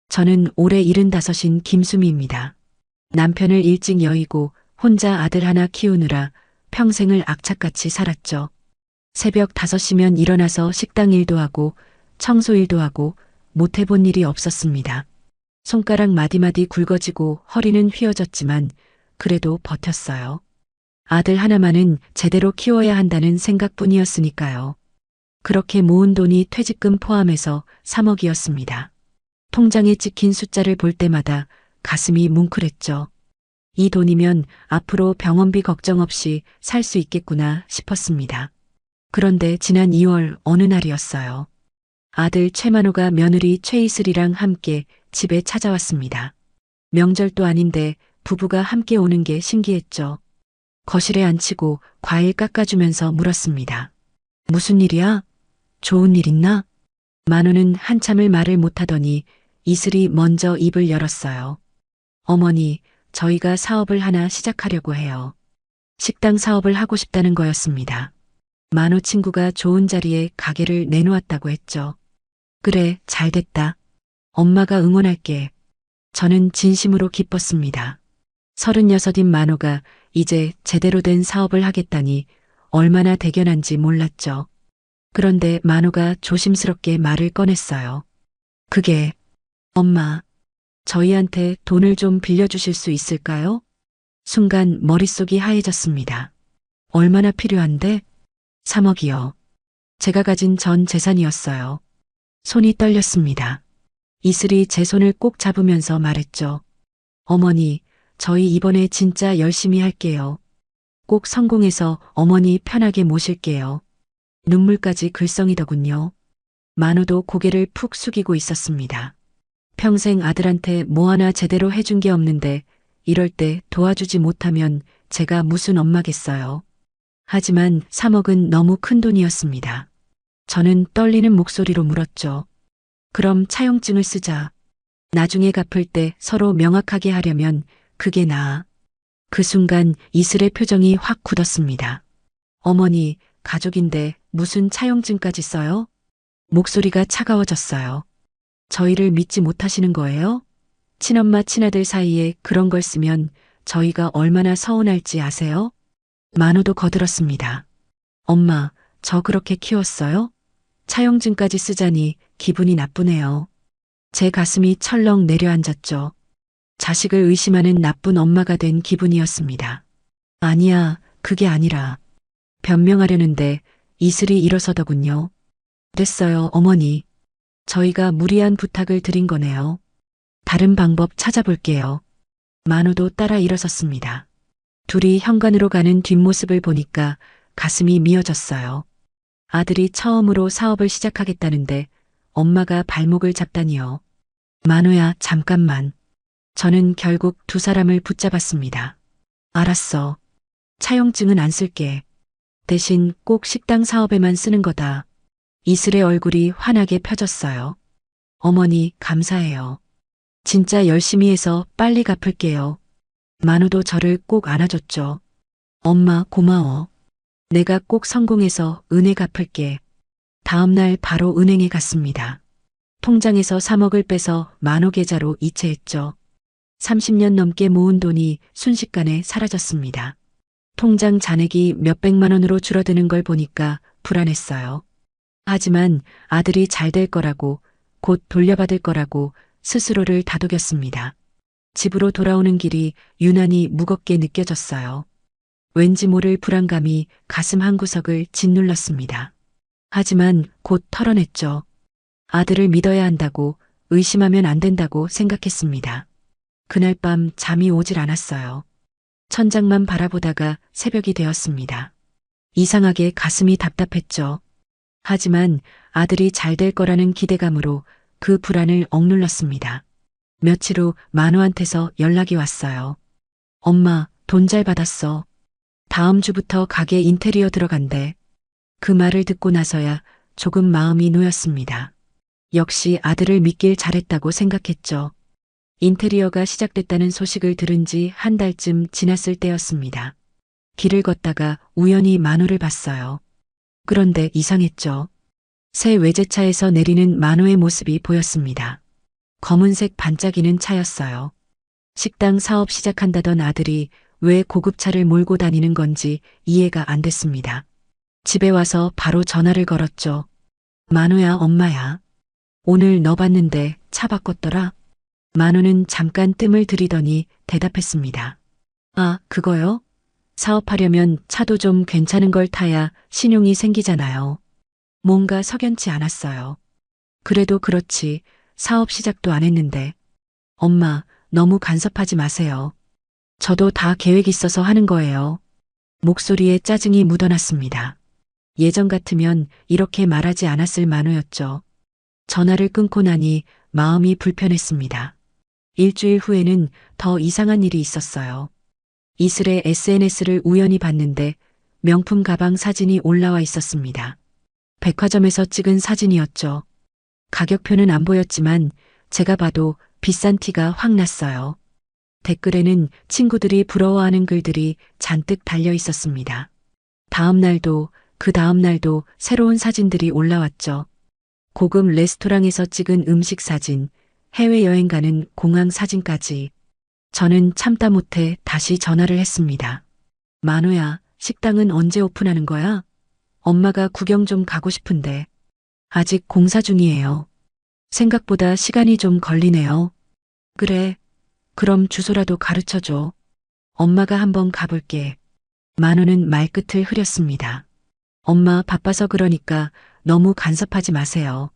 저는 올해 75인 김수미입니다. 남편을 일찍 여의고 혼자 아들 하나 키우느라 평생을 악착같이 살았죠. 새벽 5시면 일어나서 식당 일도 하고 청소 일도 하고 못 해본 일이 없었습니다. 손가락 마디마디 굵어지고 허리는 휘어졌지만 그래도 버텼어요. 아들 하나만은 제대로 키워야 한다는 생각뿐이었으니까요. 그렇게 모은 돈이 퇴직금 포함해서 3억이었습니다. 통장에 찍힌 숫자를 볼 때마다 가슴이 뭉클했죠. 이 돈이면 앞으로 병원비 걱정 없이 살 수 있겠구나 싶었습니다. 그런데 지난 2월 어느 날이었어요. 아들 최만호가 며느리 최이슬이랑 함께 집에 찾아왔습니다. 명절도 아닌데 부부가 함께 오는 게 신기했죠. 거실에 앉히고 과일 깎아주면서 물었습니다. 무슨 일이야? 좋은 일 있나? 만호는 한참을 말을 못하더니 이슬이 먼저 입을 열었어요. 어머니, 저희가 사업을 하나 시작하려고 해요. 식당 사업을 하고 싶다는 거였습니다. 만호 친구가 좋은 자리에 가게를 내놓았다고 했죠. 그래, 잘 됐다. 엄마가 응원할게. 저는 진심으로 기뻤습니다. 36인 만호가 이제 제대로 된 사업을 하겠다니 얼마나 대견한지 몰랐죠. 그런데 만호가 조심스럽게 말을 꺼냈어요. 그게, 엄마, 저희한테 돈을 좀 빌려주실 수 있을까요? 순간 머릿속이 하얘졌습니다. 얼마나 필요한데? 3억이요. 제가 가진 전 재산이었어요. 손이 떨렸습니다. 이슬이 제 손을 꼭 잡으면서 말했죠. 어머니, 저희 이번에 진짜 열심히 할게요. 꼭 성공해서 어머니 편하게 모실게요. 눈물까지 글썽이더군요. 만호도 고개를 푹 숙이고 있었습니다. 평생 아들한테 뭐 하나 제대로 해준 게 없는데 이럴 때 도와주지 못하면 제가 무슨 엄마겠어요. 하지만 3억은 너무 큰 돈이었습니다. 저는 떨리는 목소리로 물었죠. 그럼 차용증을 쓰자. 나중에 갚을 때 서로 명확하게 하려면 그게 나아. 그 순간 이슬의 표정이 확 굳었습니다. 어머니, 가족인데 무슨 차용증까지 써요? 목소리가 차가워졌어요. 저희를 믿지 못하시는 거예요? 친엄마 친아들 사이에 그런 걸 쓰면 저희가 얼마나 서운할지 아세요? 만호도 거들었습니다. 엄마, 저 그렇게 키웠어요? 차용증까지 쓰자니 기분이 나쁘네요. 제 가슴이 철렁 내려앉았죠. 자식을 의심하는 나쁜 엄마가 된 기분이었습니다. 아니야, 그게 아니라. 변명하려는데 이슬이 일어서더군요. 됐어요, 어머니. 저희가 무리한 부탁을 드린 거네요. 다른 방법 찾아볼게요. 만호도 따라 일어섰습니다. 둘이 현관으로 가는 뒷모습을 보니까 가슴이 미어졌어요. 아들이 처음으로 사업을 시작하겠다는데 엄마가 발목을 잡다니요. 만호야, 잠깐만. 저는 결국 두 사람을 붙잡았습니다. 알았어. 차용증은 안 쓸게. 대신 꼭 식당 사업에만 쓰는 거다. 이슬의 얼굴이 환하게 펴졌어요. 어머니, 감사해요. 진짜 열심히 해서 빨리 갚을게요. 만호도 저를 꼭 안아줬죠. 엄마, 고마워. 내가 꼭 성공해서 은혜 갚을게. 다음 날 바로 은행에 갔습니다. 통장에서 3억을 빼서 만호 계좌로 이체했죠. 30년 넘게 모은 돈이 순식간에 사라졌습니다. 통장 잔액이 몇백만 원으로 줄어드는 걸 보니까 불안했어요. 하지만 아들이 잘 될 거라고, 곧 돌려받을 거라고 스스로를 다독였습니다. 집으로 돌아오는 길이 유난히 무겁게 느껴졌어요. 왠지 모를 불안감이 가슴 한구석을 짓눌렀습니다. 하지만 곧 털어냈죠. 아들을 믿어야 한다고, 의심하면 안 된다고 생각했습니다. 그날 밤 잠이 오질 않았어요. 천장만 바라보다가 새벽이 되었습니다. 이상하게 가슴이 답답했죠. 하지만 아들이 잘 될 거라는 기대감으로 그 불안을 억눌렀습니다. 며칠 후 만호한테서 연락이 왔어요. 엄마, 돈 잘 받았어. 다음 주부터 가게 인테리어 들어간대. 그 말을 듣고 나서야 조금 마음이 놓였습니다. 역시 아들을 믿길 잘했다고 생각했죠. 인테리어가 시작됐다는 소식을 들은 지 한 달쯤 지났을 때였습니다. 길을 걷다가 우연히 만호를 봤어요. 그런데 이상했죠. 새 외제차에서 내리는 만호의 모습이 보였습니다. 검은색 반짝이는 차였어요. 식당 사업 시작한다던 아들이 왜 고급차를 몰고 다니는 건지 이해가 안 됐습니다. 집에 와서 바로 전화를 걸었죠. 만우야, 엄마야. 오늘 너 봤는데 차 바꿨더라? 만우는 잠깐 뜸을 들이더니 대답했습니다. 아, 그거요? 사업하려면 차도 좀 괜찮은 걸 타야 신용이 생기잖아요. 뭔가 석연치 않았어요. 그래도 그렇지, 사업 시작도 안 했는데. 엄마, 너무 간섭하지 마세요. 저도 다 계획 있어서 하는 거예요. 목소리에 짜증이 묻어났습니다. 예전 같으면 이렇게 말하지 않았을 만우였죠. 전화를 끊고 나니 마음이 불편했습니다. 일주일 후에는 더 이상한 일이 있었어요. 이슬의 SNS를 우연히 봤는데 명품 가방 사진이 올라와 있었습니다. 백화점에서 찍은 사진이었죠. 가격표는 안 보였지만 제가 봐도 비싼 티가 확 났어요. 댓글에는 친구들이 부러워하는 글들이 잔뜩 달려 있었습니다. 다음 날도 그 다음 날도 새로운 사진들이 올라왔죠. 고급 레스토랑에서 찍은 음식 사진, 해외여행 가는 공항 사진까지. 저는 참다 못해 다시 전화를 했습니다. 만우야, 식당은 언제 오픈하는 거야? 엄마가 구경 좀 가고 싶은데. 아직 공사 중이에요. 생각보다 시간이 좀 걸리네요. 그래. 그럼 주소라도 가르쳐줘. 엄마가 한번 가볼게. 만우는 말끝을 흐렸습니다. 엄마 바빠서 그러니까 너무 간섭하지 마세요.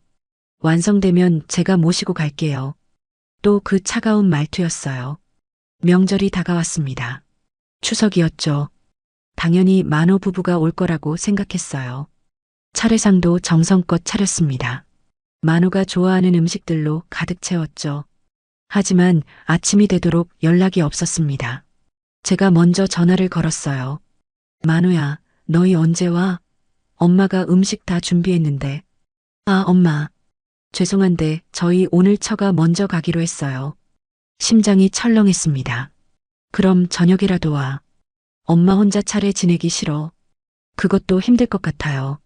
완성되면 제가 모시고 갈게요. 또 그 차가운 말투였어요. 명절이 다가왔습니다. 추석이었죠. 당연히 만호 부부가 올 거라고 생각했어요. 차례상도 정성껏 차렸습니다. 만호가 좋아하는 음식들로 가득 채웠죠. 하지만 아침이 되도록 연락이 없었습니다. 제가 먼저 전화를 걸었어요. 만호야, 너희 언제 와? 엄마가 음식 다 준비했는데. 아, 엄마. 죄송한데 저희 오늘 처가 먼저 가기로 했어요. 심장이 철렁했습니다. 그럼 저녁이라도 와. 엄마 혼자 차례 지내기 싫어. 그것도 힘들 것 같아요.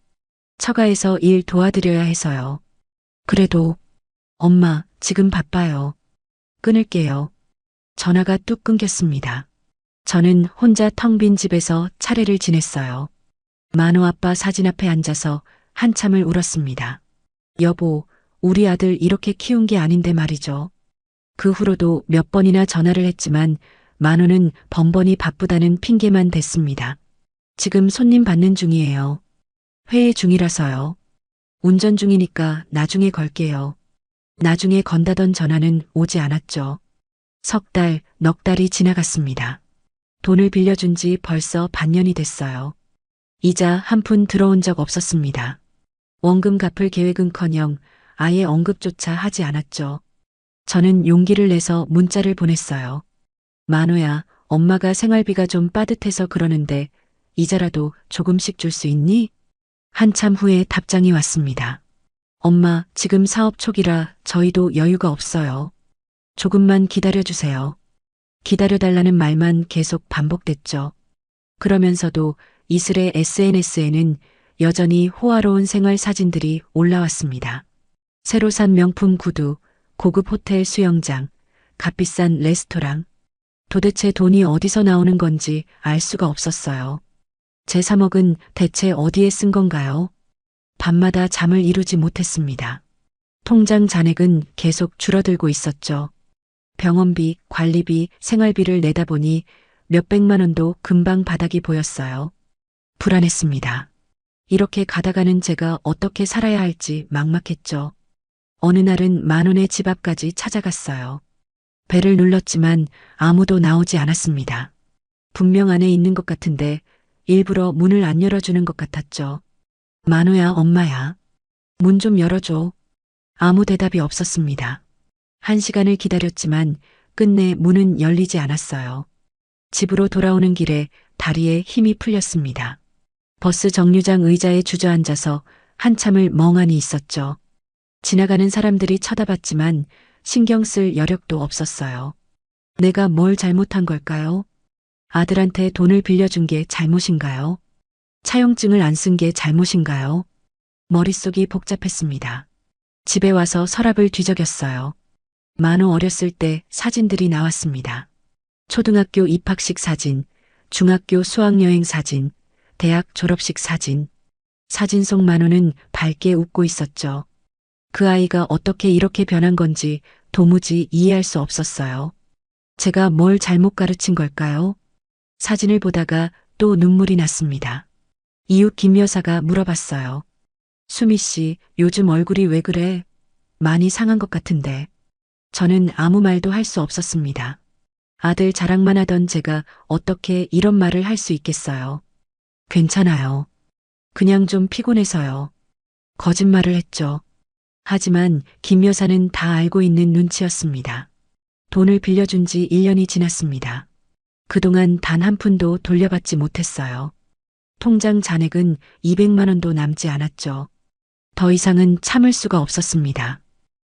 처가에서 일 도와드려야 해서요. 그래도 엄마 지금 바빠요. 끊을게요. 전화가 뚝 끊겼습니다. 저는 혼자 텅 빈 집에서 차례를 지냈어요. 만호 아빠 사진 앞에 앉아서 한참을 울었습니다. 여보, 우리 아들 이렇게 키운 게 아닌데 말이죠. 그 후로도 몇 번이나 전화를 했지만 만호는 번번이 바쁘다는 핑계만 댔습니다. 지금 손님 받는 중이에요. 회의 중이라서요. 운전 중이니까 나중에 걸게요. 나중에 건다던 전화는 오지 않았죠. 석 달, 넉 달이 지나갔습니다. 돈을 빌려준 지 벌써 반년이 됐어요. 이자 한 푼 들어온 적 없었습니다. 원금 갚을 계획은커녕 아예 언급조차 하지 않았죠. 저는 용기를 내서 문자를 보냈어요. 만호야, 엄마가 생활비가 좀 빠듯해서 그러는데 이자라도 조금씩 줄 수 있니? 한참 후에 답장이 왔습니다. 엄마, 지금 사업 초기라 저희도 여유가 없어요. 조금만 기다려주세요. 기다려달라는 말만 계속 반복됐죠. 그러면서도 이슬의 SNS에는 여전히 호화로운 생활 사진들이 올라왔습니다. 새로 산 명품 구두, 고급 호텔 수영장, 값비싼 레스토랑. 도대체 돈이 어디서 나오는 건지 알 수가 없었어요. 제 3억은 대체 어디에 쓴 건가요? 밤마다 잠을 이루지 못했습니다. 통장 잔액은 계속 줄어들고 있었죠. 병원비, 관리비, 생활비를 내다 보니 몇백만 원도 금방 바닥이 보였어요. 불안했습니다. 이렇게 가다가는 제가 어떻게 살아야 할지 막막했죠. 어느 날은 만원의 집 앞까지 찾아갔어요. 배를 눌렀지만 아무도 나오지 않았습니다. 분명 안에 있는 것 같은데 일부러 문을 안 열어주는 것 같았죠. 만호야, 엄마야. 문 좀 열어줘. 아무 대답이 없었습니다. 1시간을 기다렸지만 끝내 문은 열리지 않았어요. 집으로 돌아오는 길에 다리에 힘이 풀렸습니다. 버스 정류장 의자에 주저앉아서 한참을 멍하니 있었죠. 지나가는 사람들이 쳐다봤지만 신경 쓸 여력도 없었어요. 내가 뭘 잘못한 걸까요? 아들한테 돈을 빌려준 게 잘못인가요? 차용증을 안 쓴 게 잘못인가요? 머릿속이 복잡했습니다. 집에 와서 서랍을 뒤적였어요. 만호 어렸을 때 사진들이 나왔습니다. 초등학교 입학식 사진, 중학교 수학여행 사진, 대학 졸업식 사진. 사진 속 만호는 밝게 웃고 있었죠. 그 아이가 어떻게 이렇게 변한 건지 도무지 이해할 수 없었어요. 제가 뭘 잘못 가르친 걸까요? 사진을 보다가 또 눈물이 났습니다. 이웃 김 여사가 물어봤어요. 수미 씨, 요즘 얼굴이 왜 그래? 많이 상한 것 같은데. 저는 아무 말도 할 수 없었습니다. 아들 자랑만 하던 제가 어떻게 이런 말을 할 수 있겠어요. 괜찮아요. 그냥 좀 피곤해서요. 거짓말을 했죠. 하지만 김 여사는 다 알고 있는 눈치였습니다. 돈을 빌려준 지 1년이 지났습니다. 그동안 단 한 푼도 돌려받지 못했어요. 통장 잔액은 200만 원도 남지 않았죠. 더 이상은 참을 수가 없었습니다.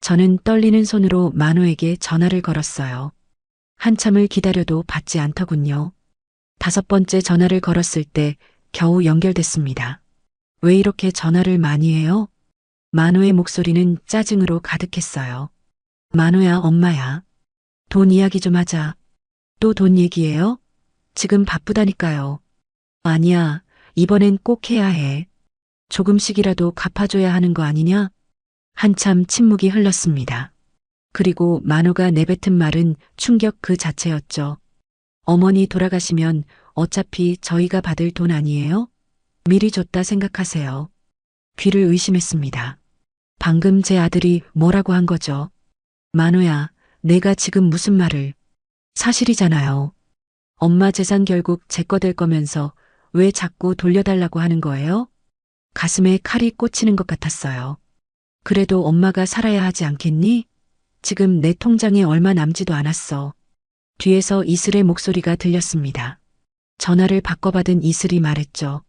저는 떨리는 손으로 만호에게 전화를 걸었어요. 한참을 기다려도 받지 않더군요. 5번째 전화를 걸었을 때 겨우 연결됐습니다. 왜 이렇게 전화를 많이 해요? 만호의 목소리는 짜증으로 가득했어요. 만호야, 엄마야. 돈 이야기 좀 하자. 또 돈 얘기해요? 지금 바쁘다니까요. 아니야, 이번엔 꼭 해야 해. 조금씩이라도 갚아줘야 하는 거 아니냐? 한참 침묵이 흘렀습니다. 그리고 만호가 내뱉은 말은 충격 그 자체였죠. 어머니 돌아가시면 어차피 저희가 받을 돈 아니에요? 미리 줬다 생각하세요. 귀를 의심했습니다. 방금 제 아들이 뭐라고 한 거죠? 만호야, 내가 지금 무슨 말을. 사실이잖아요. 엄마 재산 결국 제 거 될 거면서 왜 자꾸 돌려달라고 하는 거예요? 가슴에 칼이 꽂히는 것 같았어요. 그래도 엄마가 살아야 하지 않겠니? 지금 내 통장에 얼마 남지도 않았어. 뒤에서 이슬의 목소리가 들렸습니다. 전화를 바꿔받은 이슬이 말했죠.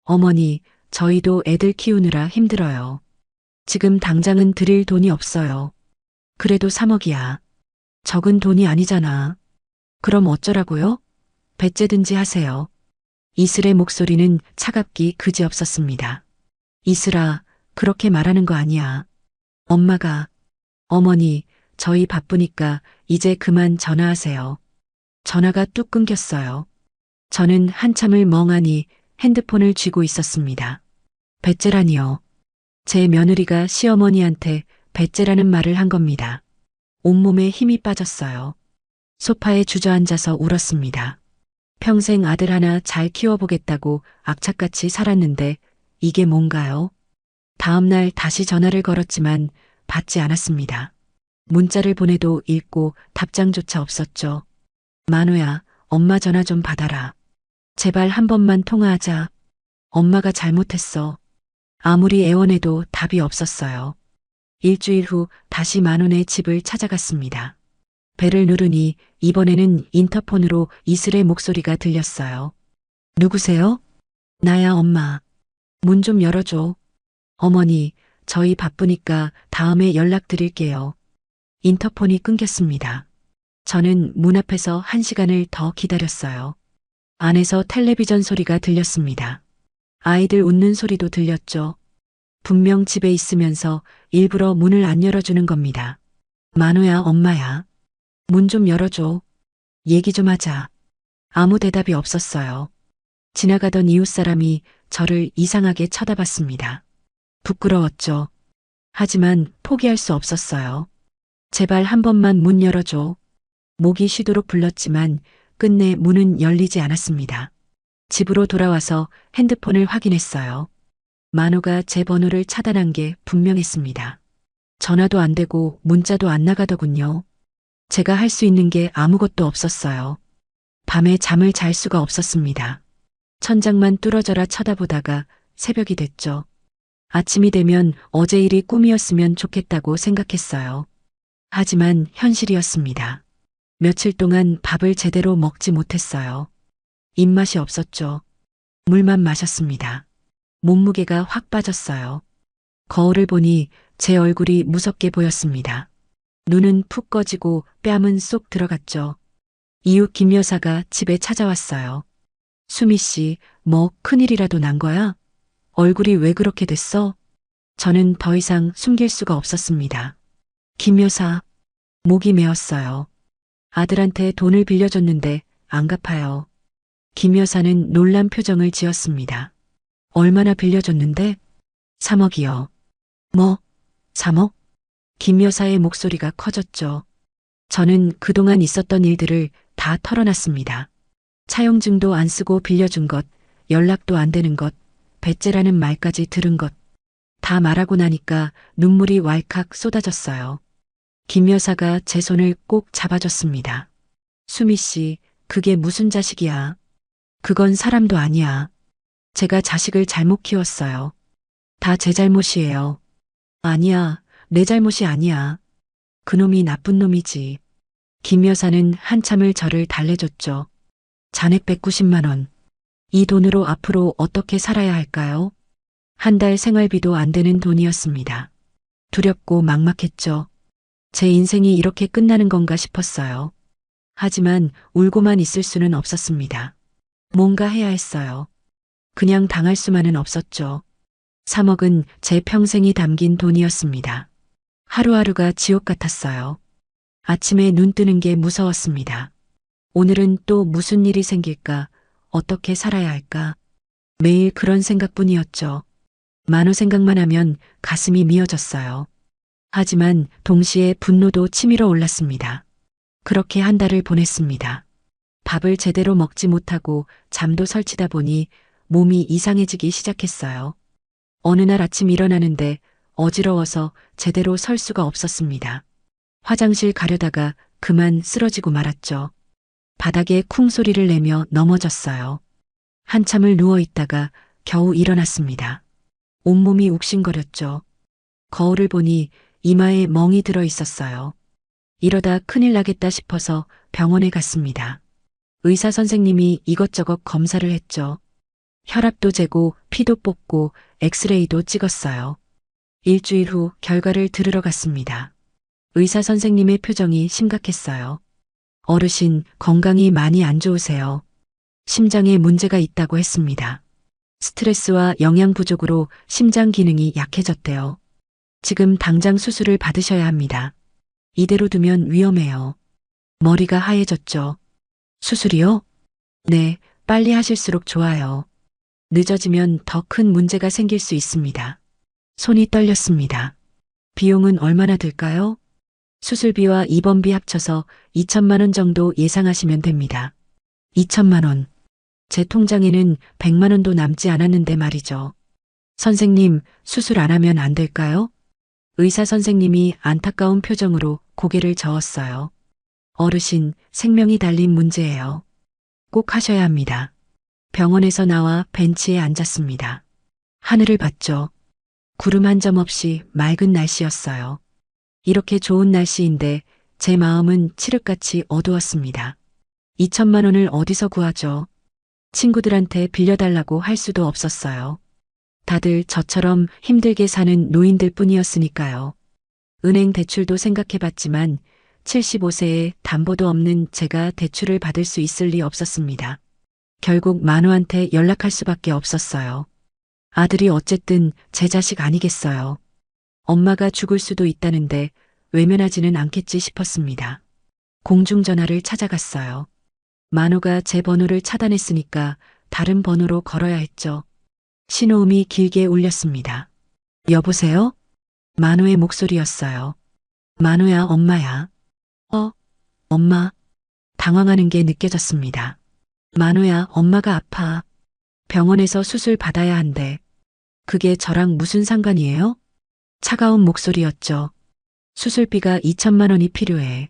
어머니, 저희도 애들 키우느라 힘들어요. 지금 당장은 드릴 돈이 없어요. 그래도 3억이야. 적은 돈이 아니잖아. 그럼 어쩌라고요? 배째든지 하세요. 이슬의 목소리는 차갑기 그지없었습니다. 이슬아, 그렇게 말하는 거 아니야. 엄마가, 어머니, 저희 바쁘니까 이제 그만 전화하세요. 전화가 뚝 끊겼어요. 저는 한참을 멍하니 핸드폰을 쥐고 있었습니다. 배째라니요. 제 며느리가 시어머니한테 배째라는 말을 한 겁니다. 온몸에 힘이 빠졌어요. 소파에 주저앉아서 울었습니다. 평생 아들 하나 잘 키워보겠다고 악착같이 살았는데 이게 뭔가요? 다음날 다시 전화를 걸었지만 받지 않았습니다. 문자를 보내도 읽고 답장조차 없었죠. 만호야, 엄마 전화 좀 받아라. 제발 한 번만 통화하자. 엄마가 잘못했어. 아무리 애원해도 답이 없었어요. 일주일 후 다시 만원의 집을 찾아갔습니다. 벨을 누르니 이번에는 인터폰으로 이슬의 목소리가 들렸어요. 누구세요? 나야, 엄마. 문 좀 열어줘. 어머니, 저희 바쁘니까 다음에 연락드릴게요. 인터폰이 끊겼습니다. 저는 문 앞에서 1시간을 더 기다렸어요. 안에서 텔레비전 소리가 들렸습니다. 아이들 웃는 소리도 들렸죠. 분명 집에 있으면서 일부러 문을 안 열어주는 겁니다. 만호야, 엄마야. 문 좀 열어줘. 얘기 좀 하자. 아무 대답이 없었어요. 지나가던 이웃 사람이 저를 이상하게 쳐다봤습니다. 부끄러웠죠. 하지만 포기할 수 없었어요. 제발 한 번만 문 열어줘. 목이 쉬도록 불렀지만 끝내 문은 열리지 않았습니다. 집으로 돌아와서 핸드폰을 확인했어요. 만호가 제 번호를 차단한 게 분명했습니다. 전화도 안 되고 문자도 안 나가더군요. 제가 할 수 있는 게 아무것도 없었어요. 밤에 잠을 잘 수가 없었습니다. 천장만 뚫어져라 쳐다보다가 새벽이 됐죠. 아침이 되면 어제 일이 꿈이었으면 좋겠다고 생각했어요. 하지만 현실이었습니다. 며칠 동안 밥을 제대로 먹지 못했어요. 입맛이 없었죠. 물만 마셨습니다. 몸무게가 확 빠졌어요. 거울을 보니 제 얼굴이 무섭게 보였습니다. 눈은 푹 꺼지고 뺨은 쏙 들어갔죠. 이웃 김 여사가 집에 찾아왔어요. 수미 씨, 뭐 큰일이라도 난 거야? 얼굴이 왜 그렇게 됐어? 저는 더 이상 숨길 수가 없었습니다. 김 여사, 목이 메었어요. 아들한테 돈을 빌려줬는데 안 갚아요. 김 여사는 놀란 표정을 지었습니다. 얼마나 빌려줬는데? 3억이요. 뭐? 3억? 김 여사의 목소리가 커졌죠. 저는 그동안 있었던 일들을 다 털어놨습니다. 차용증도 안 쓰고 빌려준 것, 연락도 안 되는 것, 배째라는 말까지 들은 것. 다 말하고 나니까 눈물이 왈칵 쏟아졌어요. 김 여사가 제 손을 꼭 잡아줬습니다. 수미 씨, 그게 무슨 자식이야? 그건 사람도 아니야. 제가 자식을 잘못 키웠어요. 다 제 잘못이에요. 아니야, 내 잘못이 아니야. 그놈이 나쁜 놈이지. 김 여사는 한참을 저를 달래줬죠. 잔액 190만 원. 이 돈으로 앞으로 어떻게 살아야 할까요? 한 달 생활비도 안 되는 돈이었습니다. 두렵고 막막했죠. 제 인생이 이렇게 끝나는 건가 싶었어요. 하지만 울고만 있을 수는 없었습니다. 뭔가 해야 했어요. 그냥 당할 수만은 없었죠. 3억은 제 평생이 담긴 돈이었습니다. 하루하루가 지옥 같았어요. 아침에 눈 뜨는 게 무서웠습니다. 오늘은 또 무슨 일이 생길까? 어떻게 살아야 할까? 매일 그런 생각뿐이었죠. 만호 생각만 하면 가슴이 미어졌어요. 하지만 동시에 분노도 치밀어 올랐습니다. 그렇게 한 달을 보냈습니다. 밥을 제대로 먹지 못하고 잠도 설치다 보니 몸이 이상해지기 시작했어요. 어느 날 아침 일어나는데 어지러워서 제대로 설 수가 없었습니다. 화장실 가려다가 그만 쓰러지고 말았죠. 바닥에 쿵 소리를 내며 넘어졌어요. 한참을 누워 있다가 겨우 일어났습니다. 온몸이 욱신거렸죠. 거울을 보니 이마에 멍이 들어 있었어요. 이러다 큰일 나겠다 싶어서 병원에 갔습니다. 의사 선생님이 이것저것 검사를 했죠. 혈압도 재고 피도 뽑고 엑스레이도 찍었어요. 일주일 후 결과를 들으러 갔습니다. 의사 선생님의 표정이 심각했어요. 어르신 건강이 많이 안 좋으세요. 심장에 문제가 있다고 했습니다. 스트레스와 영양 부족으로 심장 기능이 약해졌대요. 지금 당장 수술을 받으셔야 합니다. 이대로 두면 위험해요. 머리가 하얘졌죠. 수술이요? 네, 빨리 하실수록 좋아요. 늦어지면 더 큰 문제가 생길 수 있습니다. 손이 떨렸습니다. 비용은 얼마나 들까요? 수술비와 입원비 합쳐서 2천만 원 정도 예상하시면 됩니다. 2천만 원. 제 통장에는 100만 원도 남지 않았는데 말이죠. 선생님, 수술 안 하면 안 될까요? 의사 선생님이 안타까운 표정으로 고개를 저었어요. 어르신, 생명이 달린 문제예요. 꼭 하셔야 합니다. 병원에서 나와 벤치에 앉았습니다. 하늘을 봤죠. 구름 한 점 없이 맑은 날씨였어요. 이렇게 좋은 날씨인데 제 마음은 칠흑같이 어두웠습니다. 2천만 원을 어디서 구하죠? 친구들한테 빌려달라고 할 수도 없었어요. 다들 저처럼 힘들게 사는 노인들 뿐이었으니까요. 은행 대출도 생각해봤지만 75세에 담보도 없는 제가 대출을 받을 수 있을 리 없었습니다. 결국 만호한테 연락할 수밖에 없었어요. 아들이 어쨌든 제 자식 아니겠어요. 엄마가 죽을 수도 있다는데 외면하지는 않겠지 싶었습니다. 공중전화를 찾아갔어요. 만호가 제 번호를 차단했으니까 다른 번호로 걸어야 했죠. 신호음이 길게 울렸습니다. 여보세요? 만호의 목소리였어요. 만호야, 엄마야. 엄마. 당황하는 게 느껴졌습니다. 만호야, 엄마가 아파. 병원에서 수술 받아야 한대. 그게 저랑 무슨 상관이에요? 차가운 목소리였죠. 수술비가 2천만 원이 필요해.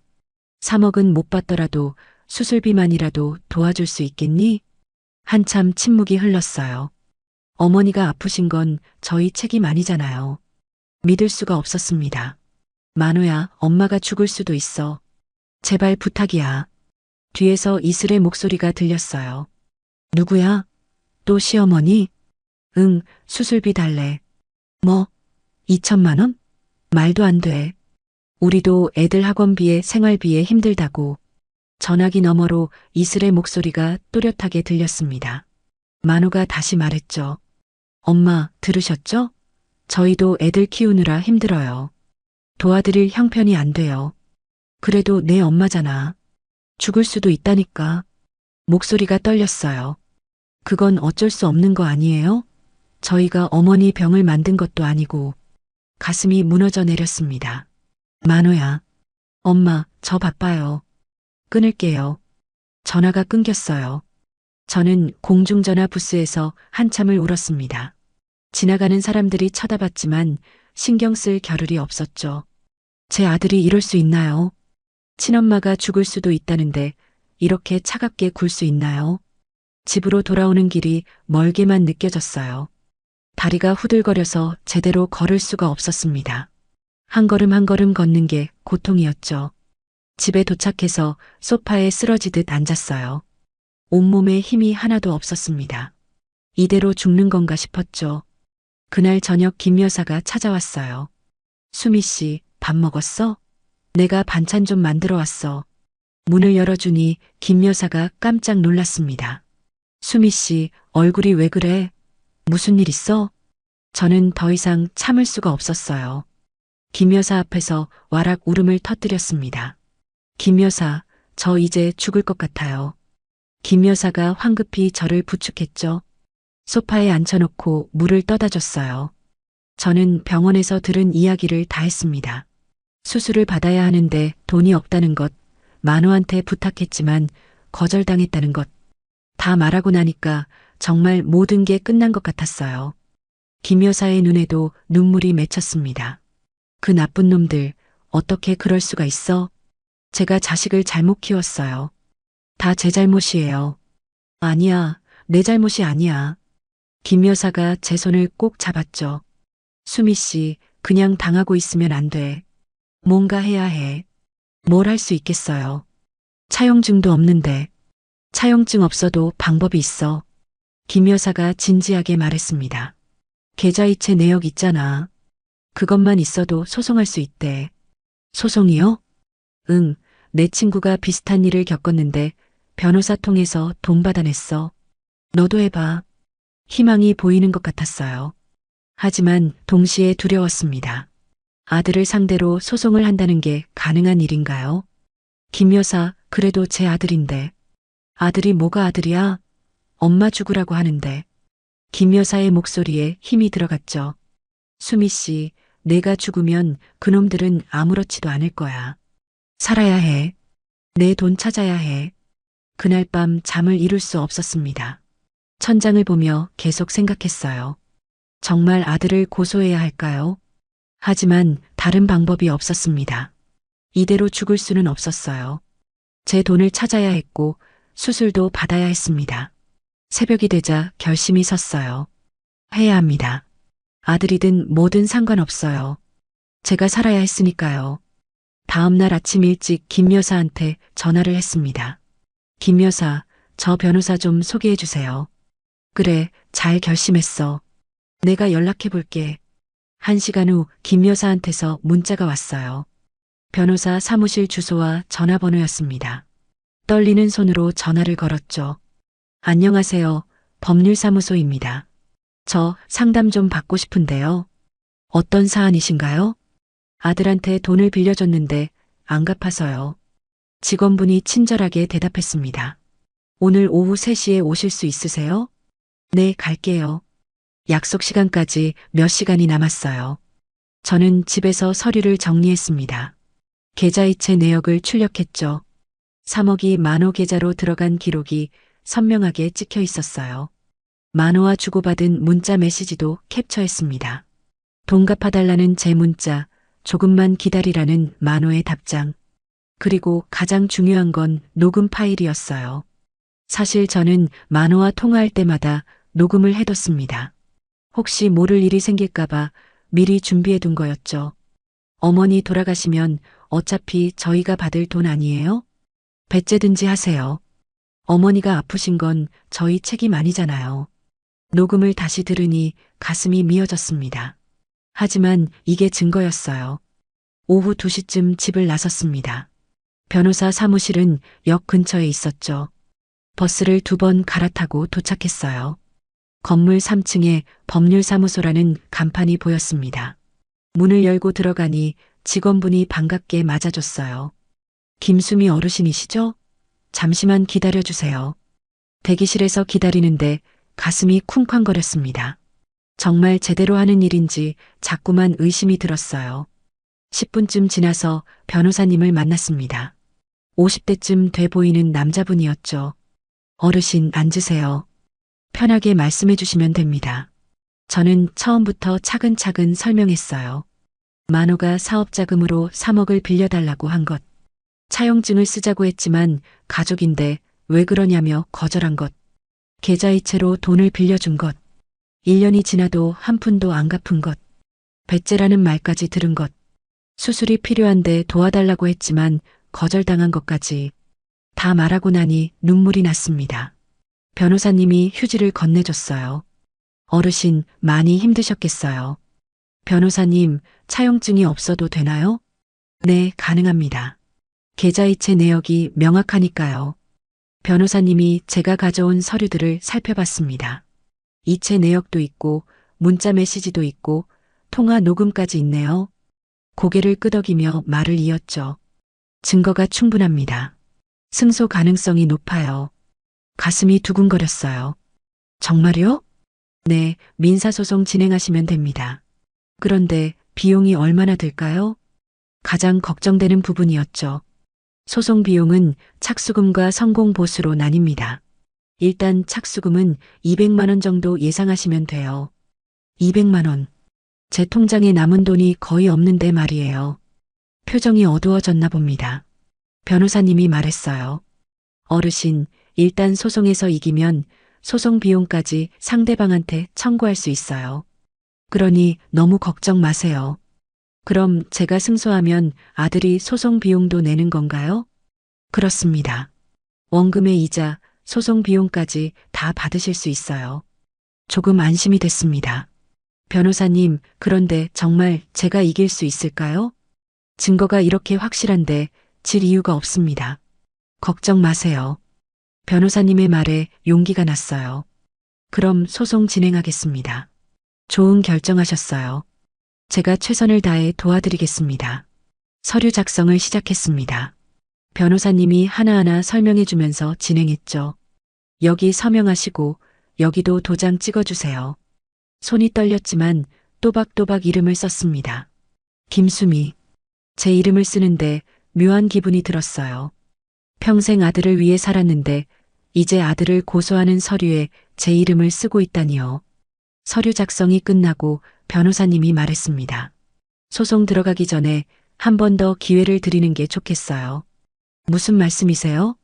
3억은 못 받더라도 수술비만이라도 도와줄 수 있겠니? 한참 침묵이 흘렀어요. 어머니가 아프신 건 저희 책임 아니잖아요. 믿을 수가 없었습니다. 만호야, 엄마가 죽을 수도 있어. 제발 부탁이야. 뒤에서 이슬의 목소리가 들렸어요. 누구야? 또 시어머니? 응, 수술비 달래. 뭐? 2천만 원? 말도 안 돼. 우리도 애들 학원비에 생활비에 힘들다고. 전화기 너머로 이슬의 목소리가 또렷하게 들렸습니다. 만호가 다시 말했죠. 엄마, 들으셨죠? 저희도 애들 키우느라 힘들어요. 도와드릴 형편이 안 돼요. 그래도 내 엄마잖아. 죽을 수도 있다니까. 목소리가 떨렸어요. 그건 어쩔 수 없는 거 아니에요? 저희가 어머니 병을 만든 것도 아니고. 가슴이 무너져 내렸습니다. 만호야. 엄마, 저 바빠요. 끊을게요. 전화가 끊겼어요. 저는 공중전화 부스에서 한참을 울었습니다. 지나가는 사람들이 쳐다봤지만 신경 쓸 겨를이 없었죠. 제 아들이 이럴 수 있나요? 친엄마가 죽을 수도 있다는데 이렇게 차갑게 굴 수 있나요? 집으로 돌아오는 길이 멀게만 느껴졌어요. 다리가 후들거려서 제대로 걸을 수가 없었습니다. 한 걸음 한 걸음 걷는 게 고통이었죠. 집에 도착해서 소파에 쓰러지듯 앉았어요. 온몸에 힘이 하나도 없었습니다. 이대로 죽는 건가 싶었죠. 그날 저녁 김 여사가 찾아왔어요. 수미 씨, 밥 먹었어? 내가 반찬 좀 만들어 왔어. 문을 열어주니 김 여사가 깜짝 놀랐습니다. 수미 씨, 얼굴이 왜 그래? 무슨 일 있어? 저는 더 이상 참을 수가 없었어요. 김 여사 앞에서 와락 울음을 터뜨렸습니다. 김 여사, 저 이제 죽을 것 같아요. 김 여사가 황급히 저를 부축했죠. 소파에 앉혀놓고 물을 떠다 줬어요. 저는 병원에서 들은 이야기를 다 했습니다. 수술을 받아야 하는데 돈이 없다는 것, 만호한테 부탁했지만 거절당했다는 것, 다 말하고 나니까 정말 모든 게 끝난 것 같았어요. 김 여사의 눈에도 눈물이 맺혔습니다. 그 나쁜 놈들, 어떻게 그럴 수가 있어? 제가 자식을 잘못 키웠어요. 다 제 잘못이에요. 아니야, 내 잘못이 아니야. 김 여사가 제 손을 꼭 잡았죠. 수미 씨, 그냥 당하고 있으면 안 돼. 뭔가 해야 해. 뭘 할 수 있겠어요. 차용증도 없는데. 차용증 없어도 방법이 있어. 김 여사가 진지하게 말했습니다. 계좌이체 내역 있잖아. 그것만 있어도 소송할 수 있대. 소송이요? 응, 내 친구가 비슷한 일을 겪었는데 변호사 통해서 돈 받아냈어. 너도 해봐. 희망이 보이는 것 같았어요. 하지만 동시에 두려웠습니다. 아들을 상대로 소송을 한다는 게 가능한 일인가요? 김 여사, 그래도 제 아들인데. 아들이 뭐가 아들이야? 엄마 죽으라고 하는데. 김 여사의 목소리에 힘이 들어갔죠. 수미 씨, 내가 죽으면 그놈들은 아무렇지도 않을 거야. 살아야 해. 내 돈 찾아야 해. 그날 밤 잠을 이룰 수 없었습니다. 천장을 보며 계속 생각했어요. 정말 아들을 고소해야 할까요? 하지만 다른 방법이 없었습니다. 이대로 죽을 수는 없었어요. 제 돈을 찾아야 했고 수술도 받아야 했습니다. 새벽이 되자 결심이 섰어요. 해야 합니다. 아들이든 뭐든 상관없어요. 제가 살아야 했으니까요. 다음 날 아침 일찍 김 여사한테 전화를 했습니다. 김 여사, 저 변호사 좀 소개해 주세요. 그래, 잘 결심했어. 내가 연락해 볼게. 1시간 후 김 여사한테서 문자가 왔어요. 변호사 사무실 주소와 전화번호였습니다. 떨리는 손으로 전화를 걸었죠. 안녕하세요. 법률사무소입니다. 저 상담 좀 받고 싶은데요. 어떤 사안이신가요? 아들한테 돈을 빌려줬는데 안 갚아서요. 직원분이 친절하게 대답했습니다. 오늘 오후 3시에 오실 수 있으세요? 네, 갈게요. 약속 시간까지 몇 시간이 남았어요. 저는 집에서 서류를 정리했습니다. 계좌이체 내역을 출력했죠. 3억이 만호 계좌로 들어간 기록이 선명하게 찍혀 있었어요. 만호와 주고받은 문자 메시지도 캡처했습니다. 돈 갚아달라는 제 문자, 조금만 기다리라는 만호의 답장. 그리고 가장 중요한 건 녹음 파일이었어요. 사실 저는 만호와 통화할 때마다 녹음을 해뒀습니다. 혹시 모를 일이 생길까봐 미리 준비해둔 거였죠. 어머니 돌아가시면 어차피 저희가 받을 돈 아니에요? 배째든지 하세요. 어머니가 아프신 건 저희 책임 아니잖아요. 녹음을 다시 들으니 가슴이 미어졌습니다. 하지만 이게 증거였어요. 오후 2시쯤 집을 나섰습니다. 변호사 사무실은 역 근처에 있었죠. 버스를 2번 갈아타고 도착했어요. 건물 3층에 법률사무소라는 간판이 보였습니다. 문을 열고 들어가니 직원분이 반갑게 맞아줬어요. 김수미 어르신이시죠? 잠시만 기다려주세요. 대기실에서 기다리는데 가슴이 쿵쾅거렸습니다. 정말 제대로 하는 일인지 자꾸만 의심이 들었어요. 10분쯤 지나서 변호사님을 만났습니다. 50대쯤 돼 보이는 남자분이었죠. 어르신 앉으세요. 편하게 말씀해 주시면 됩니다. 저는 처음부터 차근차근 설명했어요. 만호가 사업자금으로 3억을 빌려달라고 한 것. 차용증을 쓰자고 했지만 가족인데 왜 그러냐며 거절한 것. 계좌이체로 돈을 빌려준 것. 1년이 지나도 한 푼도 안 갚은 것. 배째라는 말까지 들은 것. 수술이 필요한데 도와달라고 했지만 거절당한 것까지 다 말하고 나니 눈물이 났습니다. 변호사님이 휴지를 건네줬어요. 어르신 많이 힘드셨겠어요. 변호사님, 차용증이 없어도 되나요? 네, 가능합니다. 계좌이체 내역이 명확하니까요. 변호사님이 제가 가져온 서류들을 살펴봤습니다. 이체 내역도 있고 문자 메시지도 있고 통화 녹음까지 있네요. 고개를 끄덕이며 말을 이었죠. 증거가 충분합니다. 승소 가능성이 높아요. 가슴이 두근거렸어요. 정말요? 네, 민사소송 진행하시면 됩니다. 그런데 비용이 얼마나 들까요? 가장 걱정되는 부분이었죠. 소송 비용은 착수금과 성공보수로 나뉩니다. 일단 착수금은 200만 원 정도 예상하시면 돼요. 200만 원. 제 통장에 남은 돈이 거의 없는데 말이에요. 표정이 어두워졌나 봅니다. 변호사님이 말했어요. 어르신, 일단 소송에서 이기면 소송 비용까지 상대방한테 청구할 수 있어요. 그러니 너무 걱정 마세요. 그럼 제가 승소하면 아들이 소송 비용도 내는 건가요? 그렇습니다. 원금의 이자, 소송 비용까지 다 받으실 수 있어요. 조금 안심이 됐습니다. 변호사님, 그런데 정말 제가 이길 수 있을까요? 증거가 이렇게 확실한데 질 이유가 없습니다. 걱정 마세요. 변호사님의 말에 용기가 났어요. 그럼 소송 진행하겠습니다. 좋은 결정하셨어요. 제가 최선을 다해 도와드리겠습니다. 서류 작성을 시작했습니다. 변호사님이 하나하나 설명해 주면서 진행했죠. 여기 서명하시고 여기도 도장 찍어주세요. 손이 떨렸지만 또박또박 이름을 썼습니다. 김수미. 제 이름을 쓰는데 묘한 기분이 들었어요. 평생 아들을 위해 살았는데 이제 아들을 고소하는 서류에 제 이름을 쓰고 있다니요. 서류 작성이 끝나고 변호사님이 말했습니다. 소송 들어가기 전에 한 번 더 기회를 드리는 게 좋겠어요. 무슨 말씀이세요?